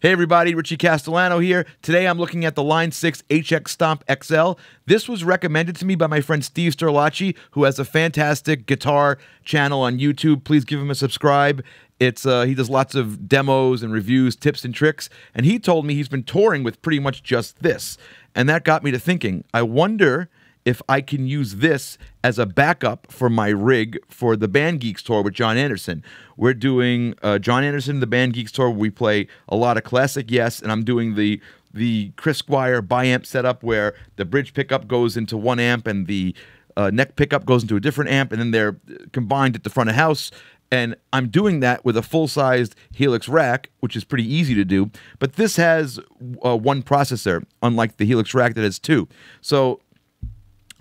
Hey everybody, Richie Castellano here. Today I'm looking at the Line 6 HX Stomp XL. This was recommended to me by my friend Steve Sterlacci, who has a fantastic guitar channel on YouTube. Please give him a subscribe. It's he does lots of demos and reviews, tips and tricks, and he told me he's been touring with pretty much just this. And that got me to thinking, I wonder if I can use this as a backup for my rig for the Band Geeks tour with John Anderson. We're doing John Anderson, the Band Geeks tour, where we play a lot of classic Yes, and I'm doing the Chris Squire bi-amp setup where the bridge pickup goes into one amp and the neck pickup goes into a different amp, and then they're combined at the front of house. And I'm doing that with a full-sized Helix rack, which is pretty easy to do. But this has one processor, unlike the Helix rack that has two. So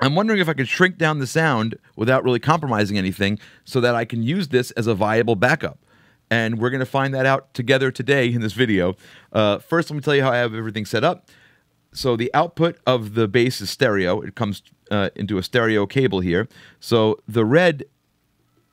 I'm wondering if I could shrink down the sound without really compromising anything so that I can use this as a viable backup. And we're going to find that out together today in this video. First, let me tell you how I have everything set up. So the output of the bass is stereo. It comes into a stereo cable here. So the red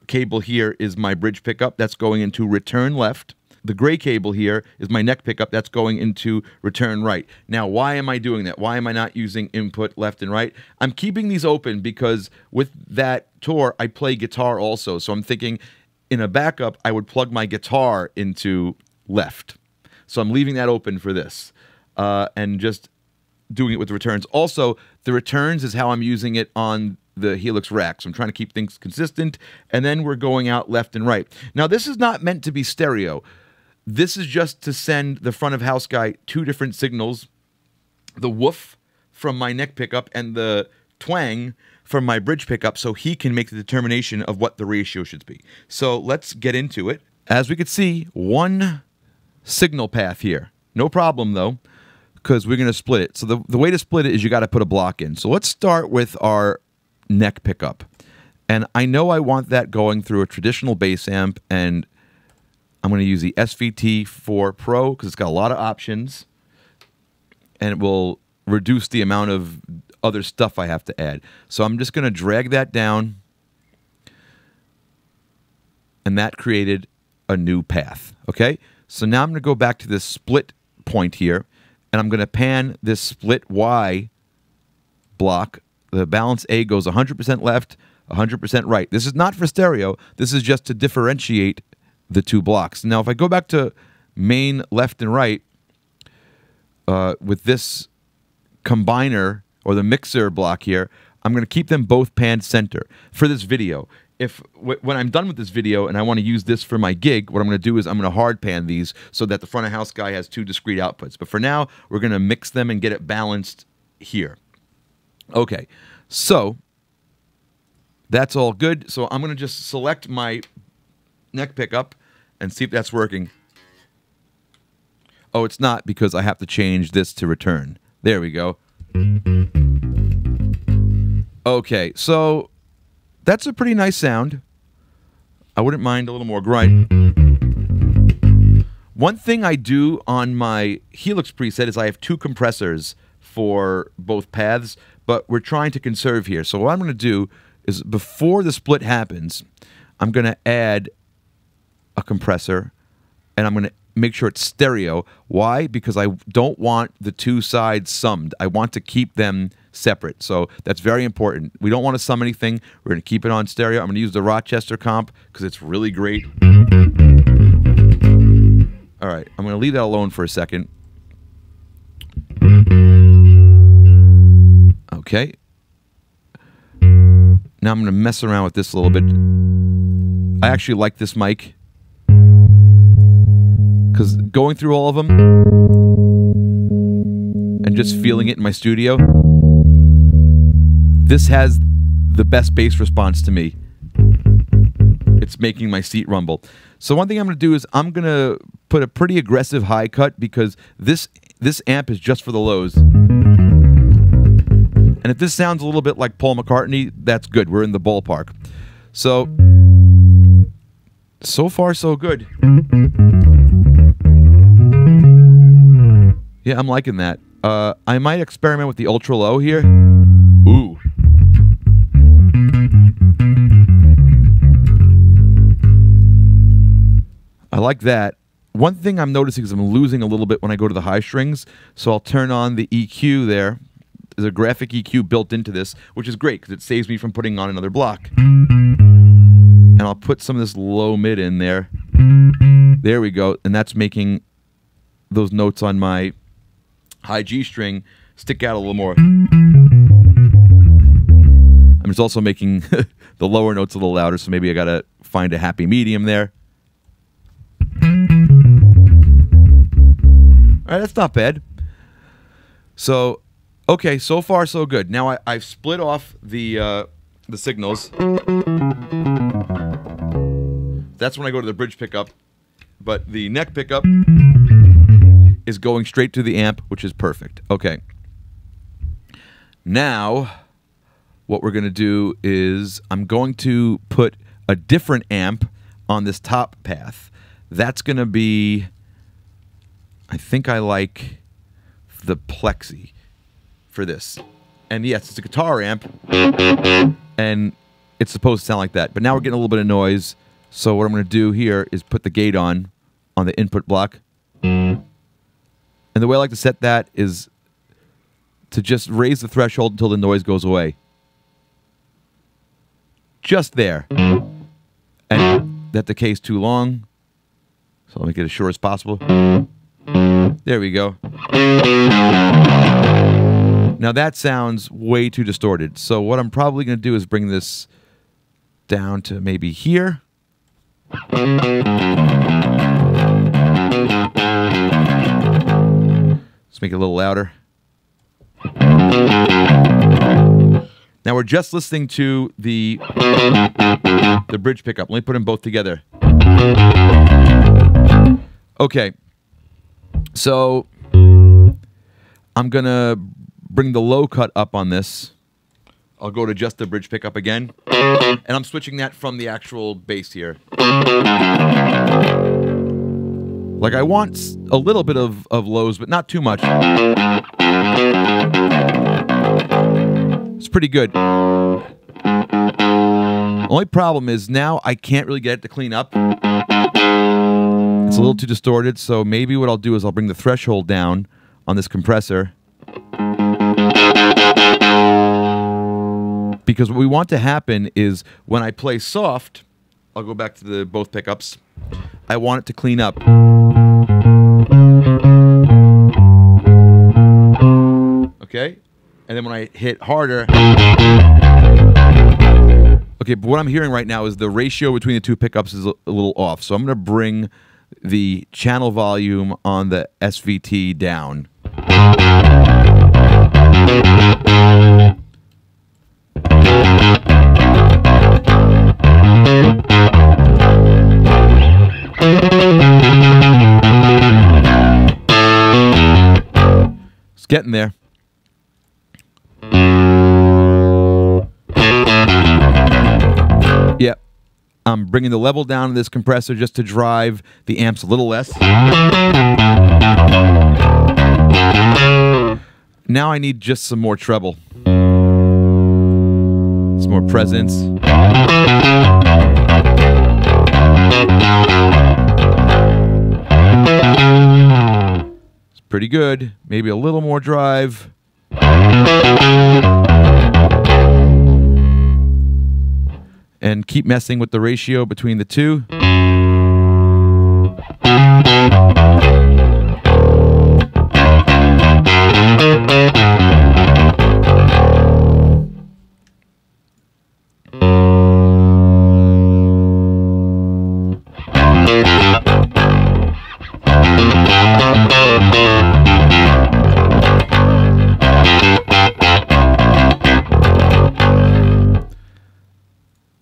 cable here is my bridge pickup. That's going into return left. The gray cable here is my neck pickup. That's going into return right. Now, why am I doing that? Why am I not using input left and right? I'm keeping these open because with that tour, I play guitar also. So I'm thinking in a backup, I would plug my guitar into left. So I'm leaving that open for this and just doing it with the returns. Also, the returns is how I'm using it on the Helix rack. So I'm trying to keep things consistent. And then we're going out left and right. Now, this is not meant to be stereo. This is just to send the front of house guy two different signals, the woof from my neck pickup and the twang from my bridge pickup, so he can make the determination of what the ratio should be. So let's get into it. As we can see, one signal path here. No problem though, because we're going to split it. So the way to split it is you got to put a block in. So let's start with our neck pickup. And I know I want that going through a traditional bass amp, and I'm going to use the SVT4 Pro because it's got a lot of options, and it will reduce the amount of other stuff I have to add. So I'm just going to drag that down, and that created a new path. Okay, so now I'm going to go back to this split point here, and I'm going to pan this split Y block. The balance A goes 100% left, 100% right. This is not for stereo. This is just to differentiate the two blocks. Now, if I go back to main left and right with this combiner or the mixer block here, I'm going to keep them both panned center for this video. When I'm done with this video and I want to use this for my gig, what I'm going to do is I'm going to hard pan these so that the front of house guy has two discrete outputs. But for now, we're going to mix them and get it balanced here. Okay, so that's all good. So I'm going to just select my neck pickup and see if that's working. Oh, it's not, because I have to change this to return. There we go. Okay, so that's a pretty nice sound. I wouldn't mind a little more grind. One thing I do on my Helix preset is I have two compressors for both paths, but we're trying to conserve here. So what I'm going to do is before the split happens, I'm going to add a compressor, and I'm going to make sure it's stereo. Why? Because I don't want the two sides summed. I want to keep them separate. So that's very important. We don't want to sum anything. We're going to keep it on stereo. I'm going to use the Rochester comp because it's really great. All right, I'm going to leave that alone for a second. Okay. Now I'm going to mess around with this a little bit. I actually like this mic, because going through all of them and just feeling it in my studio, this has the best bass response to me. It's making my seat rumble. So one thing I'm going to do is I'm going to put a pretty aggressive high cut, because this amp is just for the lows. And if this sounds a little bit like Paul McCartney, that's good. We're in the ballpark. So far so good. Yeah, I'm liking that. I might experiment with the ultra low here. Ooh. I like that. one thing I'm noticing is I'm losing a little bit when I go to the high strings, so I'll turn on the EQ there. There's a graphic EQ built into this, which is great because it saves me from putting on another block. And I'll put some of this low mid in there. There we go, and that's making those notes on my high G string stick out a little more. I'm just also making the lower notes a little louder, so maybe I gotta find a happy medium there. All right, that's not bad. So, okay, so far so good. Now I've split off the signals. That's when I go to the bridge pickup, but the neck pickup is going straight to the amp, which is perfect. Okay. Now, what we're going to do is I'm going to put a different amp on this top path. That's going to be, I think I like the Plexi for this. And yes, it's a guitar amp, and it's supposed to sound like that. But now we're getting a little bit of noise, so what I'm going to do here is put the gate on the input block. And the way I like to set that is to just raise the threshold until the noise goes away. Just there. And that decays too long, so let me get as short as possible. There we go. Now that sounds way too distorted, so what I'm probably going to do is bring this down to maybe here. Let's make it a little louder. Now we're just listening to the bridge pickup. Let me put them both together. Okay. So I'm going to bring the low cut up on this. I'll go to just the bridge pickup again. And I'm switching that from the actual bass here. Like I want a little bit of lows, but not too much. It's pretty good. Only problem is now I can't really get it to clean up. It's a little too distorted, so maybe what I'll do is I'll bring the threshold down on this compressor. Because what we want to happen is when I play soft, I'll go back to both pickups, I want it to clean up. Okay? And then when I hit harder... Okay, but what I'm hearing right now is the ratio between the two pickups is a little off. So I'm going to bring the channel volume on the SVT down. It's getting there. Yeah, I'm bringing the level down in this compressor just to drive the amps a little less. Now I need just some more treble. Some more presence. It's pretty good. Maybe a little more drive. And keep messing with the ratio between the two.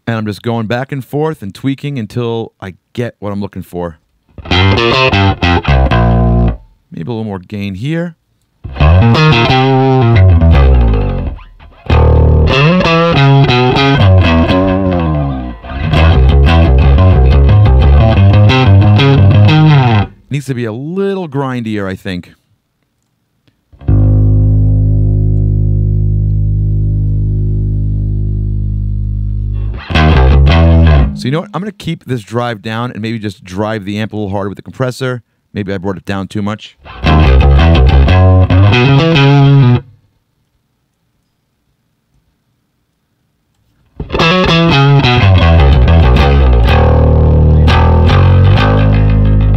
And I'm just going back and forth and tweaking until I get what I'm looking for. Maybe a little more gain here. Needs to be a little grindier, I think. So you know what? I'm going to keep this drive down and maybe just drive the amp a little harder with the compressor. Maybe I brought it down too much.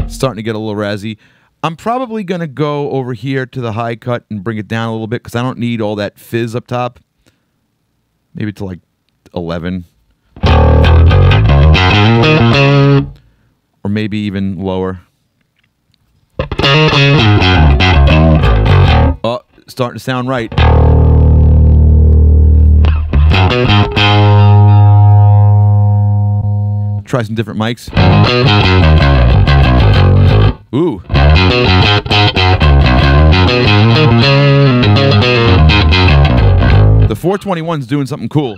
Starting to get a little razzy. I'm probably going to go over here to the high cut and bring it down a little bit because I don't need all that fizz up top. Maybe to like 11. Or maybe even lower. Oh, starting to sound right. Try some different mics. Ooh. The 421's doing something cool.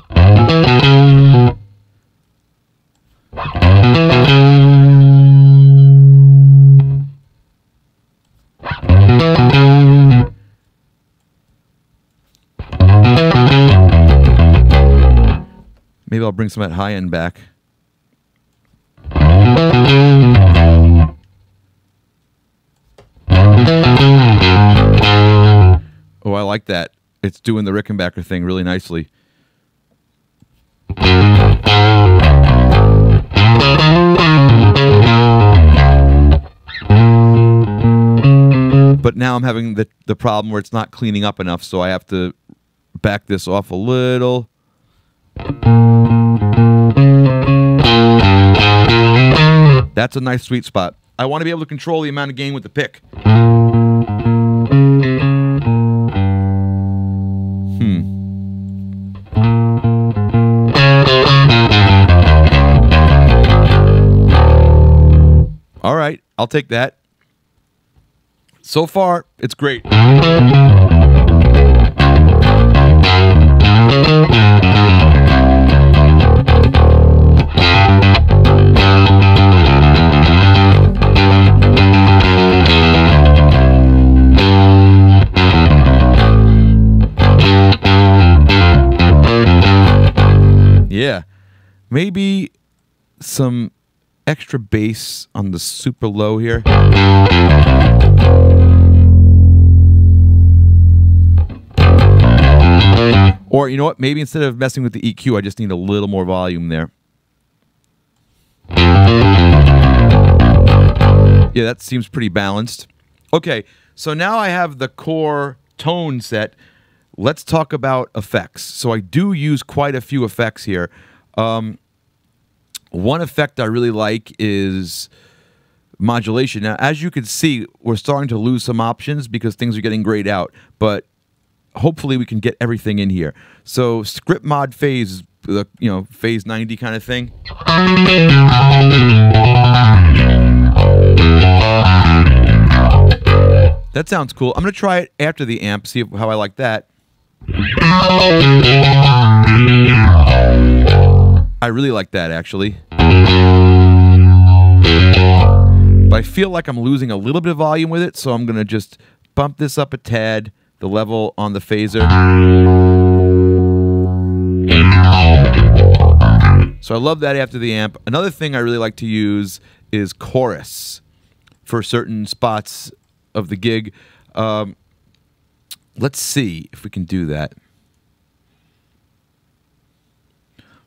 Maybe I'll bring some of that high end back. Oh, I like that. It's doing the Rickenbacker thing really nicely. But now I'm having the problem where it's not cleaning up enough, so I have to back this off a little. That's a nice sweet spot. I want to be able to control the amount of gain with the pick. All right, I'll take that. So far, it's great. Yeah, maybe some extra bass on the super low here. Or, you know what? Maybe instead of messing with the EQ, I just need a little more volume there. Yeah, that seems pretty balanced. Okay, so now I have the core tone set. Let's talk about effects. So I do use quite a few effects here. One effect I really like is modulation. Now, as you can see, we're starting to lose some options because things are getting grayed out, but hopefully we can get everything in here. So script mod phase, you know, phase 90 kind of thing. That sounds cool. I'm going to try it after the amp, see how I like that. I really like that, actually. But I feel like I'm losing a little bit of volume with it, so I'm going to just bump this up a tad, the level on the phaser. So I love that after the amp. Another thing I really like to use is chorus for certain spots of the gig. Let's see if we can do that.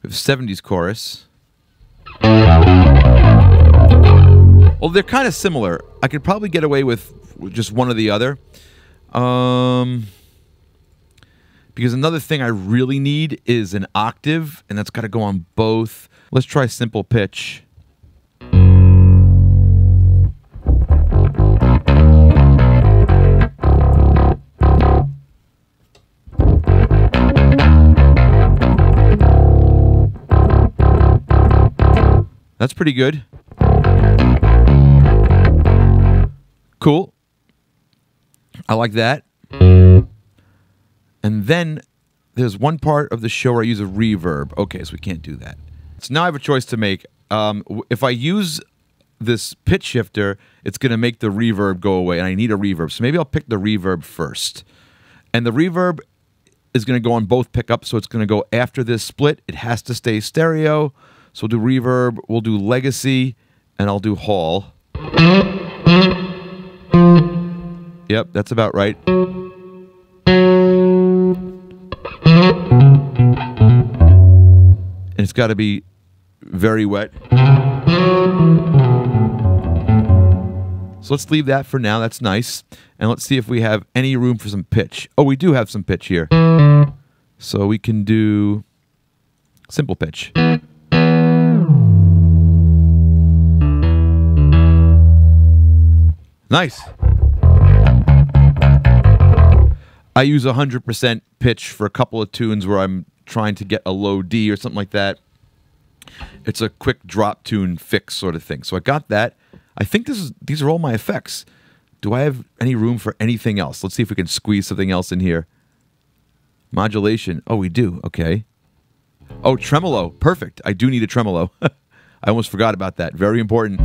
We have 70s chorus. Well, they're kind of similar. I could probably get away with just one or the other. Because another thing I really need is an octave, and that's got to go on both. Let's try simple pitch. That's pretty good. Cool. I like that. And then there's one part of the show where I use a reverb. Okay, so we can't do that. So now I have a choice to make. If I use this pitch shifter, it's going to make the reverb go away, and I need a reverb. So maybe I'll pick the reverb first. And the reverb is going to go on both pickups, so it's going to go after this split. It has to stay stereo. So we'll do reverb, we'll do legacy, and I'll do hall. Yep, that's about right. And it's got to be very wet. So let's leave that for now. That's nice. And let's see if we have any room for some pitch. Oh, we do have some pitch here. So we can do simple pitch. Nice. I use 100% pitch for a couple of tunes where I'm trying to get a low D or something like that. It's a quick drop tune fix sort of thing. So I got that. I think these are all my effects. Do I have any room for anything else? Let's see if we can squeeze something else in here. Modulation. Oh, we do. Okay. Oh, tremolo. Perfect. I do need a tremolo. I almost forgot about that. Very important.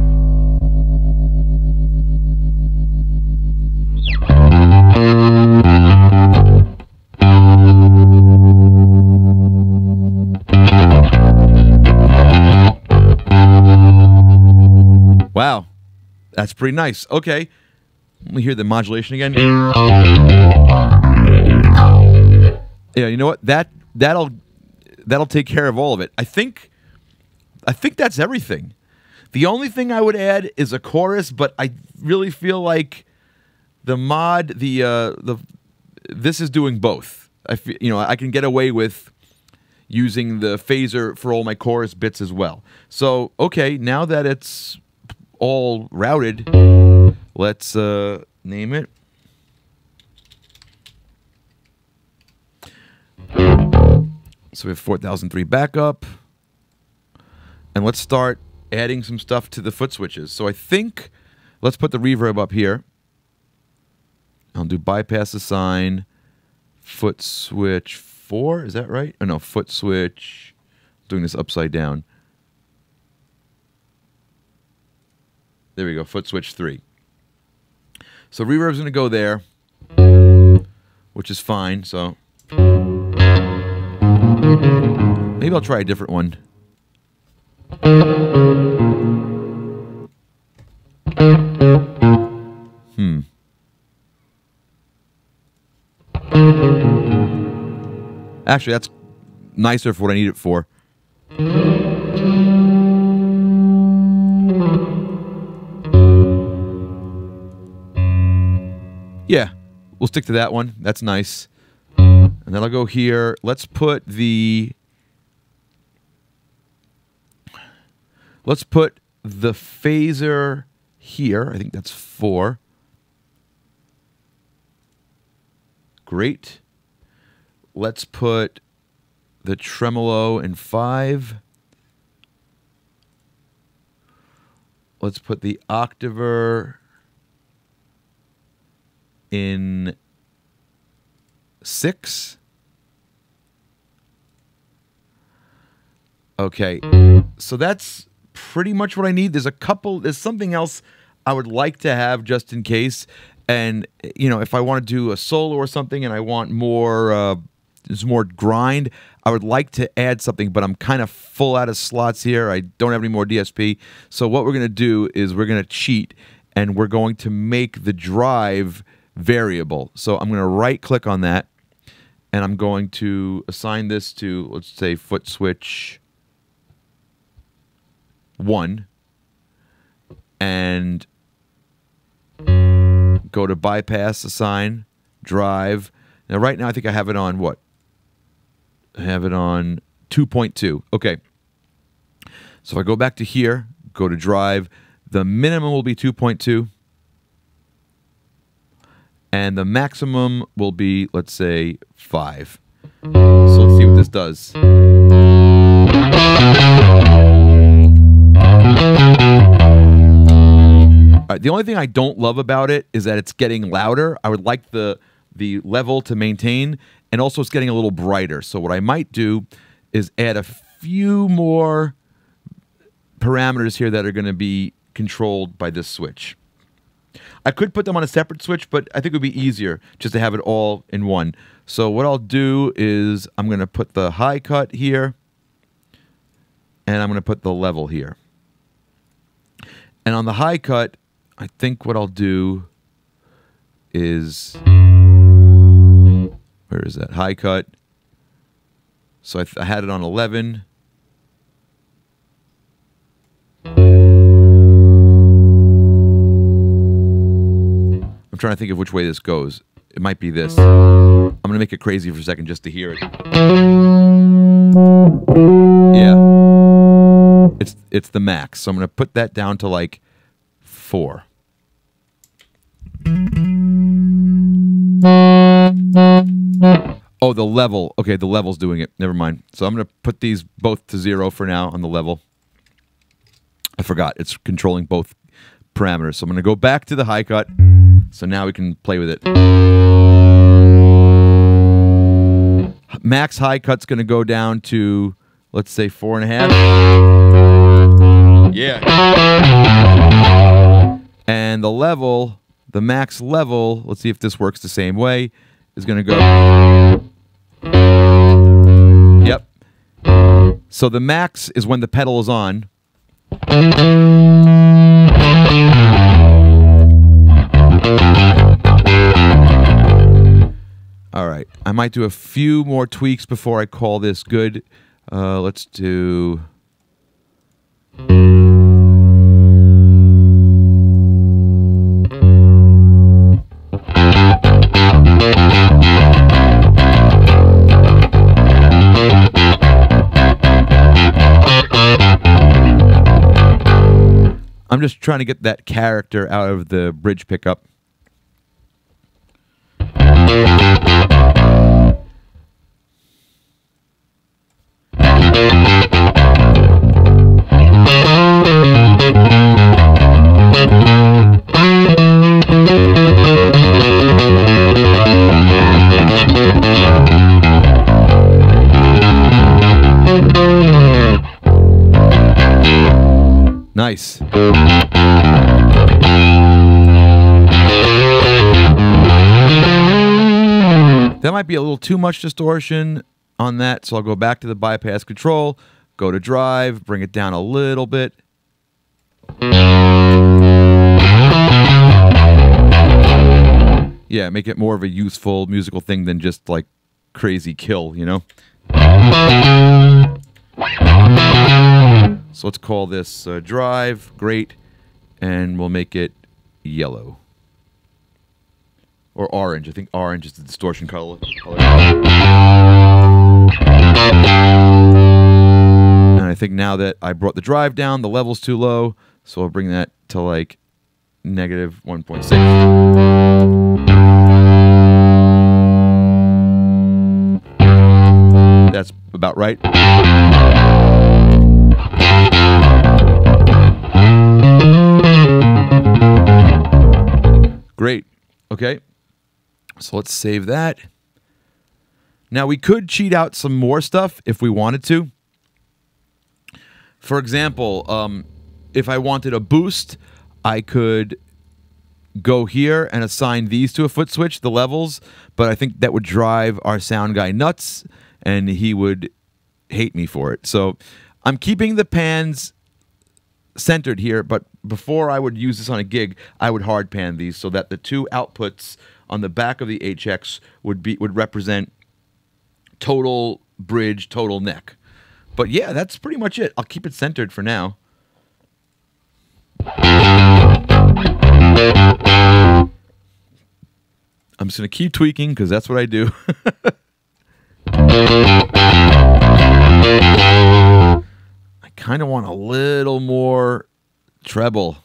Wow. That's pretty nice. Okay. Let me hear the modulation again. Yeah, you know what? That'll take care of all of it. I think that's everything. The only thing I would add is a chorus, but I really feel like the mod, this is doing both. I can get away with using the phaser for all my chorus bits as well. So, okay, now that it's all routed, let's name it. So we have 4003 backup. And let's start adding some stuff to the foot switches. So I think, let's put the reverb up here. I'll do bypass assign, foot switch 4, is that right? Oh no, foot switch, doing this upside down. There we go, foot switch 3. So reverb's gonna go there, which is fine, so. Maybe I'll try a different one. Actually, that's nicer for what I need it for. Yeah, we'll stick to that one. That's nice. And then I'll go here. Let's put the phaser here. I think that's 4. Great. Let's put the tremolo in 5. Let's put the octaver in 6. Okay, so that's pretty much what I need. There's something else I would like to have just in case. And, if I want to do a solo or something and I want more, there's more grind, I would like to add something, but I'm kind of full out of slots here. I don't have any more DSP. So what we're going to do is we're going to cheat, and we're going to make the drive variable. So I'm going to right-click on that, and I'm going to assign this to, let's say, foot switch 1, and go to bypass, assign, drive. Now, right now, I think I have it on what? I have it on 2.2. Okay. So if I go back to here, go to drive, the minimum will be 2.2. And the maximum will be, let's say, 5. So let's see what this does. All right, the only thing I don't love about it is that it's getting louder. I would like the level to maintain, and also it's getting a little brighter. So what I might do is add a few more parameters here that are going to be controlled by this switch. I could put them on a separate switch, but I think it would be easier just to have it all in one. So what I'll do is I'm going to put the high cut here, And I'm going to put the level here. And on the high cut, I think what I'll do is... Where is that? High cut. So I had it on 11. I'm trying to think of which way this goes. It might be this. I'm going to make it crazy for a second just to hear it. Yeah. It's the max. So I'm going to put that down to like 4. Oh, the level. Okay, the level's doing it. Never mind. So I'm going to put these both to 0 for now on the level. I forgot. It's controlling both parameters. So I'm going to go back to the high cut. So now we can play with it. Max high cut's going to go down to, let's say, 4.5. Yeah. And the level, the max level, let's see if this works the same way, is going to go... Yep. So the max is when the pedal is on. All right. I might do a few more tweaks before I call this good. Let's do... I'm just trying to get that character out of the bridge pickup. Nice. That might be a little too much distortion on that, so I'll go back to the bypass control, go to drive, bring it down a little bit. Yeah, make it more of a useful musical thing than just like crazy kill, you know? So let's call this drive, great, and we'll make it yellow. Or orange. I think orange is the distortion color. And I think now that I brought the drive down, the level's too low, so I'll bring that to like negative 1.6. That's about right. Great. Okay. So let's save that. Now we could cheat out some more stuff if we wanted to. For example, if I wanted a boost, I could go here and assign these to a foot switch, the levels, but I think that would drive our sound guy nuts and he would hate me for it. So I'm keeping the pans centered here, but before I would use this on a gig, I would hard pan these so that the two outputs on the back of the HX would represent total bridge, total neck. But yeah, that's pretty much it. I'll keep it centered for now. I'm just going to keep tweaking because that's what I do. I kind of want a little more treble.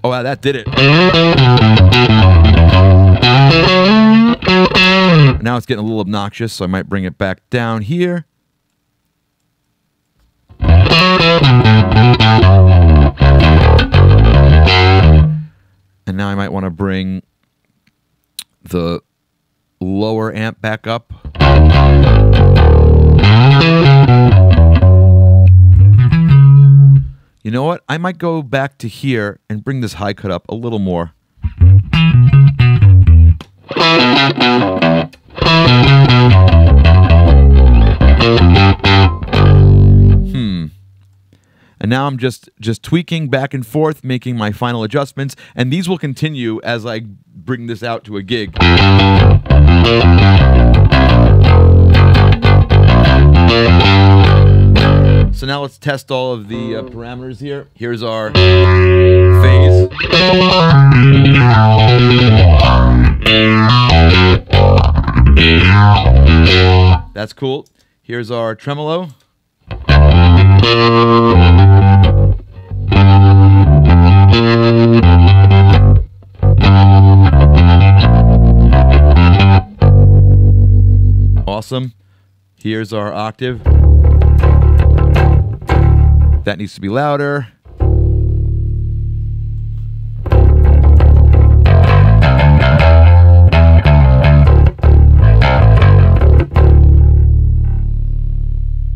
Oh, wow, that did it. Now it's getting a little obnoxious, so I might bring it back down here. And now I might want to bring the lower amp back up. You know what? I might go back to here and bring this high cut up a little more. And now I'm just tweaking back and forth, making my final adjustments, and these will continue as I bring this out to a gig. So now let's test all of the parameters here. Here's our phase. That's cool. Here's our tremolo. Awesome. Here's our octave. That needs to be louder.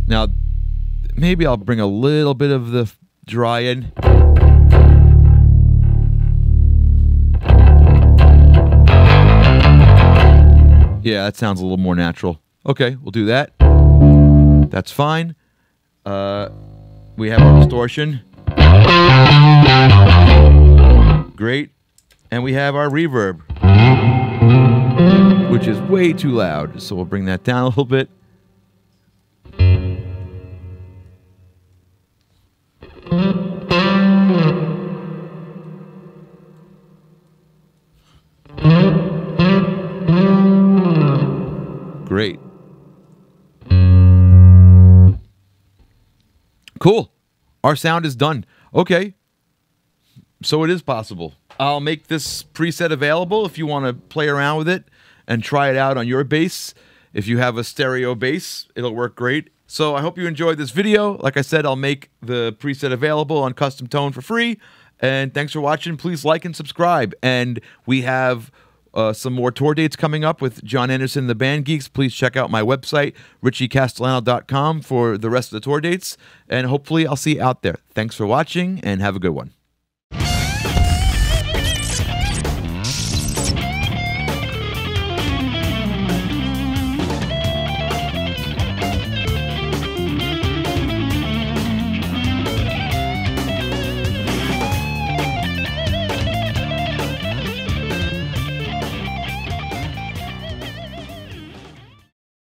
Now, maybe I'll bring a little bit of the dry in. Yeah, that sounds a little more natural. Okay, we'll do that. That's fine. We have our distortion. Great. And we have our reverb, which is way too loud. So we'll bring that down a little bit. Great. Cool. Our sound is done. Okay. So it is possible. I'll make this preset available if you want to play around with it and try it out on your bass. If you have a stereo bass, it'll work great. So I hope you enjoyed this video. Like I said, I'll make the preset available on Custom Tone for free. And thanks for watching. Please like and subscribe. And we have some more tour dates coming up with John Anderson and the band Geeks. Please check out my website, richiecastellano.com, for the rest of the tour dates. And hopefully I'll see you out there. Thanks for watching and have a good one.